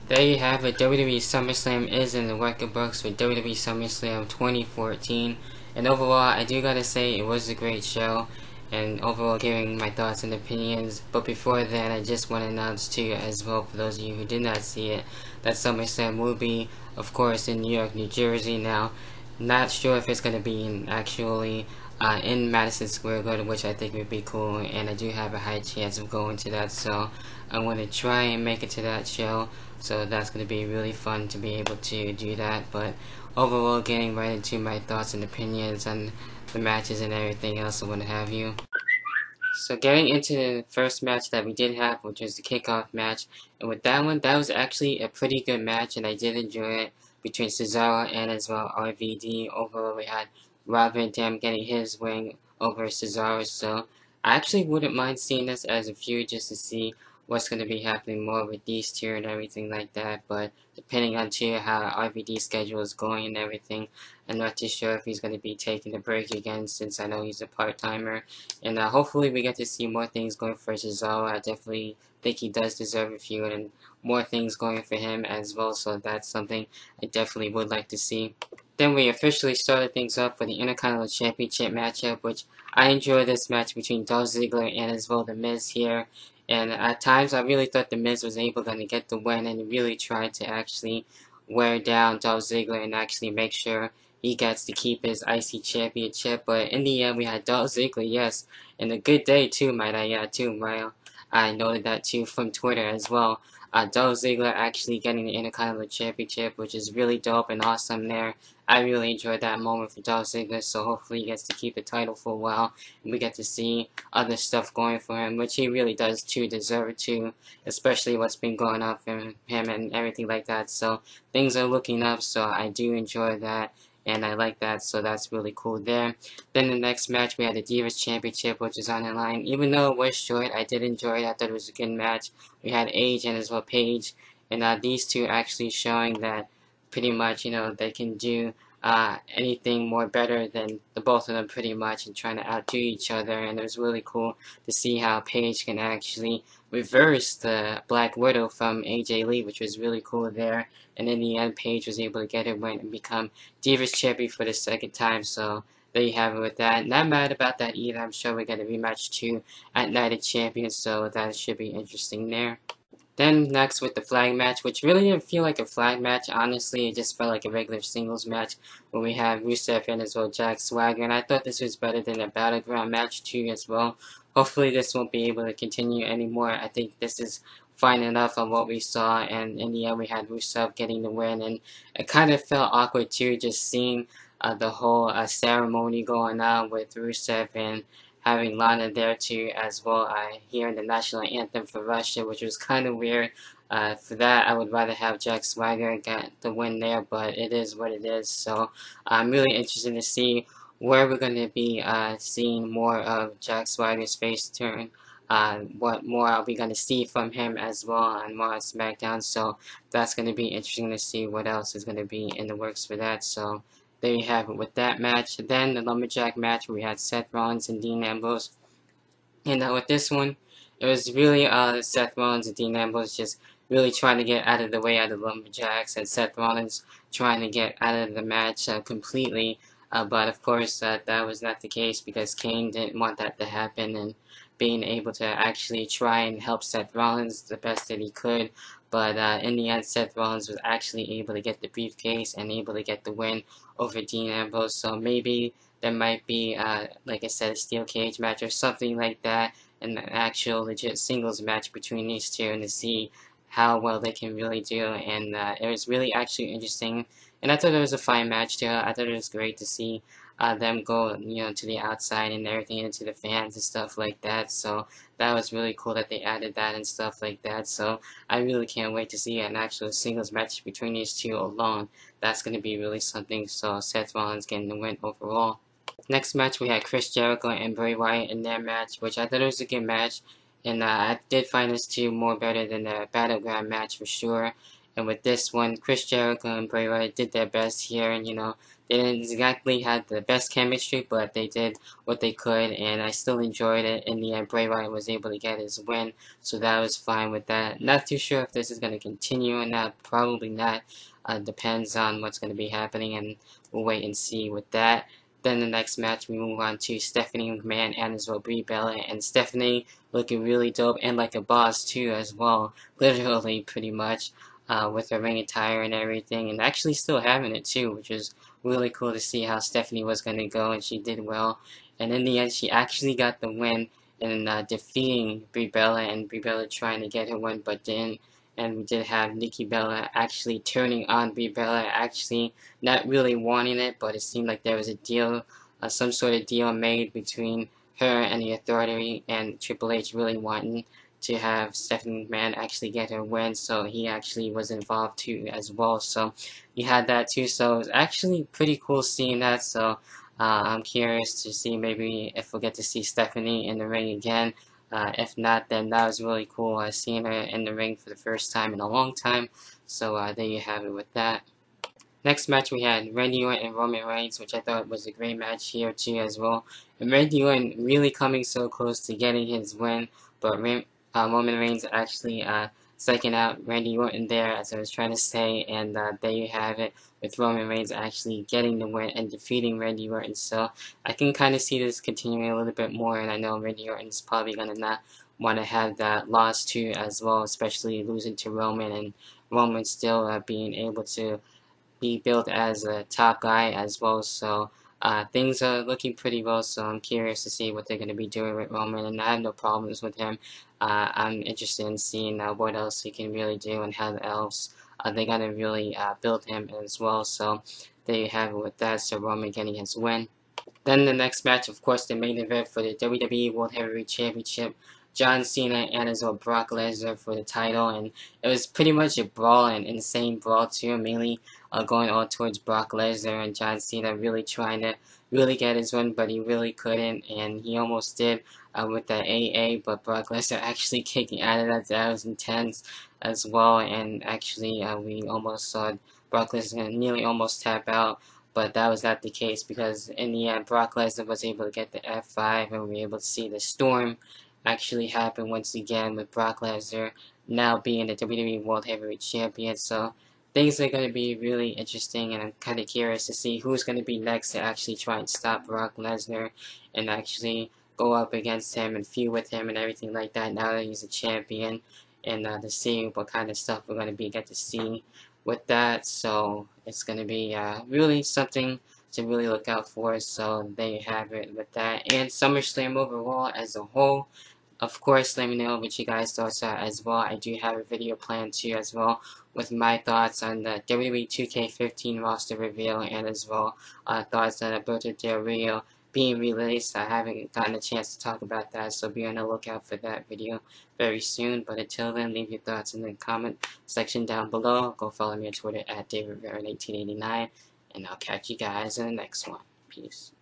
There you have it. WWE SummerSlam is in the record books for WWE SummerSlam 2014. And overall, I do gotta say it was a great show. And overall, giving my thoughts and opinions. But before that, I just want to announce to you as well, for those of you who did not see it, that SummerSlam will be, of course, in New York, New Jersey now. Not sure if it's gonna be in Madison Square Garden, which I think would be cool, and I do have a high chance of going to that, so I want to try and make it to that show, so that's going to be really fun to be able to do that. But overall, getting right into my thoughts and opinions on the matches and everything else and what have you. So getting into the first match that we did have, which was the kickoff match, and with that one, that was actually a pretty good match, and I did enjoy it, between Cesaro and as well RVD. Overall, we had Rob Van Dam getting his win over Cesaro, so I actually wouldn't mind seeing this as a feud just to see what's going to be happening more with these two and everything like that. But depending on how RVD's schedule is going and everything, I'm not too sure if he's going to be taking a break again, since I know he's a part-timer. And hopefully we get to see more things going for Cesaro. I definitely think he does deserve a feud and more things going for him as well, so that's something I definitely would like to see. Then we officially started things up for the Intercontinental Championship matchup, which I enjoyed this match between Dolph Ziggler and as well The Miz here. And at times I really thought The Miz was able to get the win and really tried to actually wear down Dolph Ziggler and actually make sure he gets to keep his IC Championship. But in the end, we had Dolph Ziggler, yes, and a good day too, might I add too, Mario. I noted that too from Twitter as well. Dolph Ziggler actually getting the Intercontinental Championship, which is really dope and awesome there. I really enjoyed that moment for Dolph Ziggler, so hopefully he gets to keep the title for a while, and we get to see other stuff going for him, which he really does too deserve it too, especially what's been going on for him and everything like that. So things are looking up, so I do enjoy that, and I like that, so that's really cool there. Then the next match, we had the Divas Championship, which is on the line. Even though it was short, I did enjoy it. I thought it was a good match. We had Edge and as well Paige, and these two actually showing that pretty much, they can do anything more better than the both of them pretty much, and trying to outdo each other. And it was really cool to see how Paige can actually reverse the Black Widow from AJ Lee, which was really cool there. And in the end, Paige was able to get her win and become Divas Champion for the second time. So there you have it with that. Not mad about that either. I'm sure we get a rematch too at Night of Champions, so that should be interesting there. Then next with the flag match, which really didn't feel like a flag match, honestly. It just felt like a regular singles match where we have Rusev and as well Jack Swagger, and I thought this was better than a Battleground match too as well. Hopefully this won't be able to continue anymore. I think this is fine enough on what we saw, and in the end we had Rusev getting the win, and it kind of felt awkward too, just seeing the whole ceremony going on with Rusev and having Lana there too as well, hearing the national anthem for Russia, which was kind of weird. For that, I would rather have Jack Swagger get the win there, but it is what it is. So I'm really interested to see where we're going to be seeing more of Jack Swagger's face turn. What more are we going to see from him as well on more on SmackDown. So that's going to be interesting to see what else is going to be in the works for that. So there you have it with that match. Then the Lumberjack match, where we had Seth Rollins and Dean Ambrose. And with this one, it was really Seth Rollins and Dean Ambrose just really trying to get out of the way of the Lumberjacks, and Seth Rollins trying to get out of the match completely. But of course, that was not the case, because Kane didn't want that to happen, and being able to actually try and help Seth Rollins the best that he could. But in the end, Seth Rollins was actually able to get the briefcase and able to get the win over Dean Ambrose. So maybe there might be, like I said, a steel cage match or something like that, an actual legit singles match between these two, and to see how well they can really do. And it was really actually interesting, and I thought it was a fine match too. I thought it was great to see them go, to the outside and everything, into the fans and stuff like that. So that was really cool that they added that and stuff like that. So I really can't wait to see an actual singles match between these two alone. That's going to be really something. So Seth Rollins getting the win overall. Next match, we had Chris Jericho and Bray Wyatt in their match, which I thought it was a good match. And I did find this two more better than the Battleground match for sure. And with this one, Chris Jericho and Bray Wyatt did their best here, and they didn't exactly have the best chemistry, but they did what they could, and I still enjoyed it. In the end, Bray Wyatt was able to get his win, so that was fine with that. Not too sure if this is going to continue or not, probably not. Depends on what's going to be happening, and we'll wait and see with that. Then the next match, we move on to Stephanie McMahon and as well Brie Bella, and Stephanie looking really dope and like a boss too as well, literally pretty much, with her ring attire and everything, and actually still having it too, which is really cool to see how Stephanie was going to go, and she did well. And in the end, she actually got the win in defeating Brie Bella, and Brie Bella trying to get her win but didn't. And we did have Nikki Bella actually turning on Brie Bella, actually not really wanting it, but it seemed like there was a deal, some sort of deal made between her and the Authority, and Triple H really wanting to have Stephanie McMahon actually get her win, so he actually was involved too as well. So you had that too, so it was actually pretty cool seeing that. So I'm curious to see maybe if we'll get to see Stephanie in the ring again. If not, then that was really cool seeing her in the ring for the first time in a long time. So there you have it with that. Next match, we had Randy Orton and Roman Reigns, which I thought was a great match here too as well. And Randy Orton really coming so close to getting his win, but Roman Reigns actually psyching out Randy Orton there, as I was trying to say, and there you have it, with Roman Reigns actually getting the win and defeating Randy Orton. So I can kind of see this continuing a little bit more, and I know Randy Orton's probably going to not want to have that loss too as well, especially losing to Roman, and Roman still being able to be built as a top guy as well. So things are looking pretty well, so I'm curious to see what they're going to be doing with Roman, and I have no problems with him. I'm interested in seeing what else he can really do and how else they're going to really build him as well. So there you have it with that, so Roman getting his win. Then the next match, of course, the main event for the WWE World Heavyweight Championship, John Cena and as well Brock Lesnar for the title, and it was pretty much a brawl, an insane brawl too, mainly going all towards Brock Lesnar, and John Cena really trying to really get his win, but he really couldn't, and he almost did with the AA, but Brock Lesnar actually kicking out of that. That was intense as well, and actually we almost saw Brock Lesnar nearly almost tap out, but that was not the case, because in the end Brock Lesnar was able to get the F5, and we were able to see the Storm actually happen once again, with Brock Lesnar now being the WWE World Heavyweight Champion. So things are going to be really interesting, and I'm kind of curious to see who's going to be next to actually try and stop Brock Lesnar and actually go up against him and feud with him and everything like that now that he's a champion, and to see what kind of stuff we're going to get to see with that. So it's going to be really something to really look out for. So there you have it with that. And SummerSlam overall as a whole, of course, let me know what you guys' thoughts are as well. I do have a video planned too as well, with my thoughts on the WWE 2K15 roster reveal, and as well thoughts on Alberto Del Rio being released. I haven't gotten a chance to talk about that, so be on the lookout for that video very soon. But until then, leave your thoughts in the comment section down below. Go follow me on Twitter at DavidRivera1889, and I'll catch you guys in the next one. Peace.